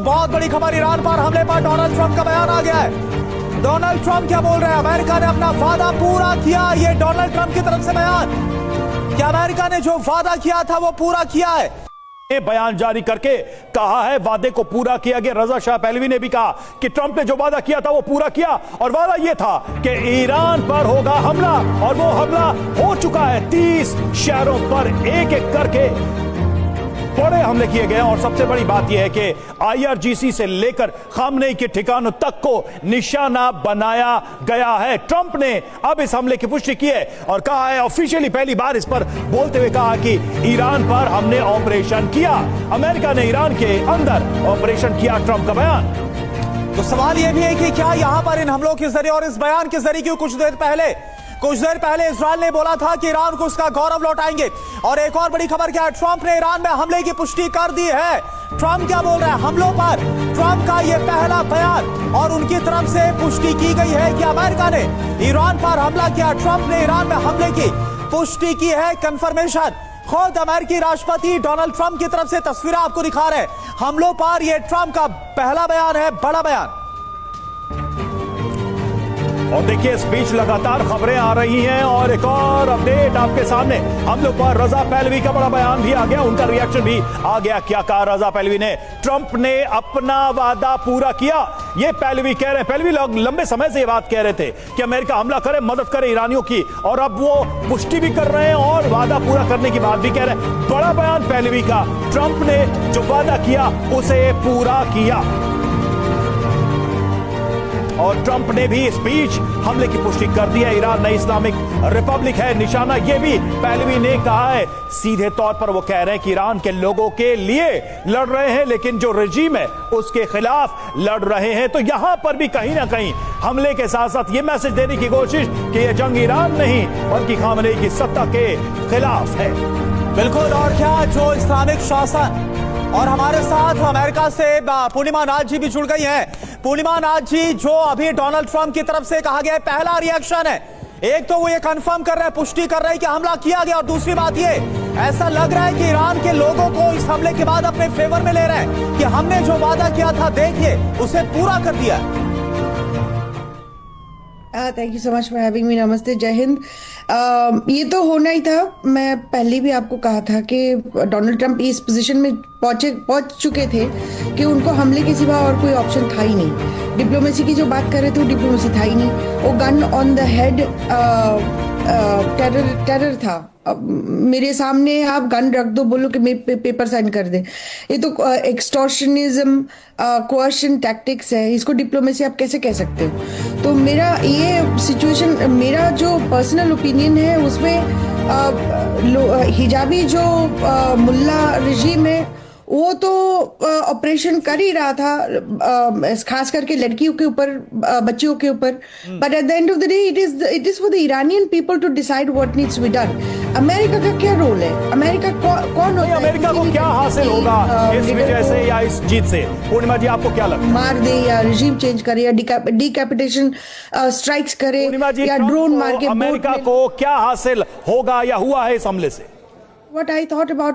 बहुत बड़ी खबर, ईरान पर हमले पर डोनाल्ड ट्रंप का बयान आ गया है। डोनाल्ड ट्रंप क्या बोल रहे हैं? अमेरिका ने अपना वादा पूरा किया, ये डोनाल्ड ट्रंप की तरफ से बयान। क्या अमेरिका ने जो वादा किया था वो पूरा किया है? ये बयान जारी करके कहा है वादे को पूरा किया गया। रजा शाह पहलवी ने भी कहा कि ट्रंप ने जो वादा किया था वो पूरा किया, और वादा ये था कि ईरान पर होगा हमला, और वो हमला हो चुका है। 30 शहरों पर एक एक करके बड़े हमले किए गए, और सबसे बड़ी बात यह है कि आईआरजीसी से लेकर खामनेई के ठिकानों तक को निशाना बनाया गया है। ट्रंप ने अब इस हमले की पुष्टि की है और कहा है, ऑफिशियली पहली बार इस पर बोलते हुए कहा कि ईरान पर हमने ऑपरेशन किया, अमेरिका ने ईरान के अंदर ऑपरेशन किया। ट्रंप का बयान। तो सवाल यह भी है कि क्या यहां पर इन हमलों के जरिए और इस बयान के जरिए, क्यों कुछ देर पहले इजराइल ने बोला था कि ईरान को उसका गौरव लौटाएंगे। और एक और बड़ी खबर क्या है? ट्रंप ने ईरान में हमले की पुष्टि कर दी है। ट्रंप क्या बोल रहे हैं? हमलों पर ट्रंप का यह पहला बयान, और उनकी तरफ से पुष्टि की गई है कि अमेरिका ने ईरान पर हमला किया। ट्रंप ने ईरान में हमले की पुष्टि की है, कंफर्मेशन। खुद अमेरिकी राष्ट्रपति डोनाल्ड ट्रंप की तरफ से तस्वीरें आपको दिखा रहे हैं हमलों पर। यह ट्रंप का पहला बयान है, बड़ा बयान। और देखिए, इस बीच लगातार खबरें आ रही हैं, और एक और अपडेट आपके सामने। हम लोग पर रजा पहलवी का बड़ा बयान भी आ गया, उनका रिएक्शन भी आ गया। क्या कहा रजा पहलवी ने? ट्रंप ने अपना वादा पूरा किया, ये पहलवी कह रहे हैं। पहलवी लंबे समय से ये बात कह रहे थे कि अमेरिका हमला करे, मदद करे ईरानियों की, और अब वो पुष्टि भी कर रहे हैं और वादा पूरा करने की बात भी कह रहे हैं। बड़ा बयान पहलवी का। ट्रंप ने जो वादा किया उसे पूरा किया, और ट्रंप ने भी इस बीच हमले की पुष्टि कर दी है। ईरान नई इस्लामिक रिपब्लिक है निशाना, यह भी पहलवी ने कहा है। सीधे तौर पर वो कह रहे हैं कि ईरान के लोगों के लिए लड़ रहे हैं, लेकिन जो रजीम है उसके खिलाफ लड़ रहे हैं। तो यहां पर भी कहीं ना कहीं हमले के साथ साथ ये मैसेज देने की कोशिश कि यह जंग ईरान नहीं बल्कि खामनेई की सत्ता के खिलाफ है। बिल्कुल। और क्या जो इस्लामिक शासन, और हमारे साथ अमेरिका से पूर्णिमा नाथ जी भी जुड़ गई हैं। पूर्णिमा नाथ जी, जो अभी डोनाल्ड ट्रंप की तरफ से कहा गया पहला रिएक्शन है, एक तो वो ये कंफर्म कर रहे हैं, पुष्टि कर रहे हैं कि हमला किया गया, और दूसरी बात ये, ऐसा लग रहा है कि ईरान के लोगों को इस हमले के बाद अपने फेवर में ले रहे हैं कि हमने जो वादा किया था देखिए उसे पूरा कर दिया। Thank you so much for having me. नमस्ते, जय हिंद। ये तो होना ही था। मैं पहले भी आपको कहा था कि डोनाल्ड ट्रंप इस पोजीशन में पहुंच चुके थे कि उनको हमले के सिवा और कोई ऑप्शन था ही नहीं। डिप्लोमेसी की जो बात कर रहे थे वो डिप्लोमेसी था ही नहीं, वो gun on the head terror था। मेरे सामने आप गन रख दो, बोलो कि मैं पेपर साइन कर दे। ये तो एक्सटॉर्शनिज्म, कोअर्शन टैक्टिक्स है, इसको डिप्लोमेसी आप कैसे कह सकते हो? तो मेरा ये सिचुएशन, मेरा जो पर्सनल ओपिनियन है उसमें हिजाबी जो मुल्ला रजीम है वो तो ऑपरेशन कर ही रहा था, खास करके लड़कियों के ऊपर, बच्चियों के ऊपर। But at the end of the day it is for the Iranian people to decide what needs to be done. America का क्या रोल है? अमेरिका कौन होता है? अमेरिका को क्या हासिल होगा इस विजय से या इस जीत से? पूर्णिमा जी, आपको क्या लगता है? मार दे या रिजीम चेंज करे या डिकैपिटेशन स्ट्राइक्स करे या ड्रोन मार के? अमेरिका को क्या हासिल होगा या हुआ है इस हमले से? What I thought about